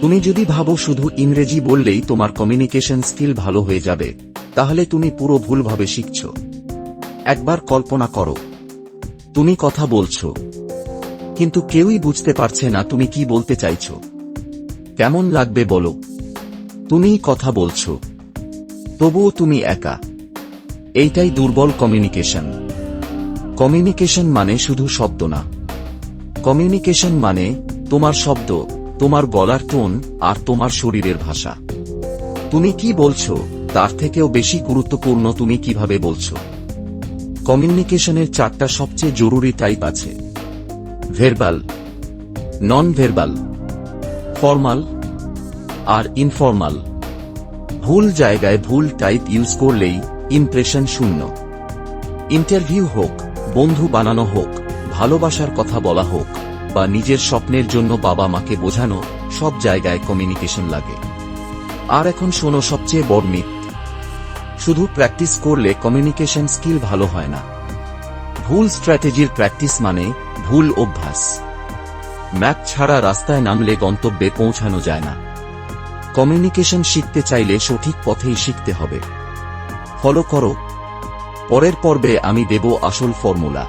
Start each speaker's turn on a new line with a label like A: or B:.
A: তুমি যদি ভাবো শুধু ইংরেজি বললেই তোমার কমিউনিকেশন স্কিল ভালো হয়ে যাবে, তাহলে তুমি পুরো ভুলভাবে শিখছ। একবার কল্পনা করো, তুমি কথা বলছো, কিন্তু কেউই বুঝতে পারছে না তুমি কি বলতে চাইছো। কেমন লাগবে বলো? তুমিই কথা বলছো, তবুও তুমি একা। এইটাই দুর্বল কমিউনিকেশন। কমিউনিকেশন মানে শুধু শব্দ না। কমিউনিকেশন মানে তোমার শব্দ, তোমার গলার টোন আর তোমার শরীরের ভাষা। তুমি কি বলছো তার থেকেও বেশি গুরুত্বপূর্ণ তুমি কিভাবে বলছো। কমিউনিকেশনের 4টা সবচেয়ে জরুরি টাইপ আছে: ভেরবাল, নন ভেরবাল, ফর্মাল আর ইনফর্মাল। ভুল জায়গায় ভুল টাইপ ইউজ করলেই ইমপ্রেশন শূন্য। ইন্টারভিউ হোক, বন্ধু বানানো হোক, ভালোবাসার কথা বলা হোক, বা নিজের স্বপ্নের জন্য বাবা মাকে বোঝানো, সব জায়গায় কমিউনিকেশন লাগে। আর এখন শোনো সবচেয়ে বড় মিথ: শুধু প্র্যাকটিস করলে কমিউনিকেশন স্কিল ভালো হয় না। ভুল স্ট্র্যাটেজির প্র্যাকটিস মানে ভুল অভ্যাস। ম্যাপ ছাড়া রাস্তায় নামলে গন্তব্যে পৌঁছানো যায় না। কমিউনিকেশন শিখতে চাইলে সঠিক পথেই শিখতে হবে। ফলো করো। পরের পর্বে আমি দেব আসল ফর্মুলা।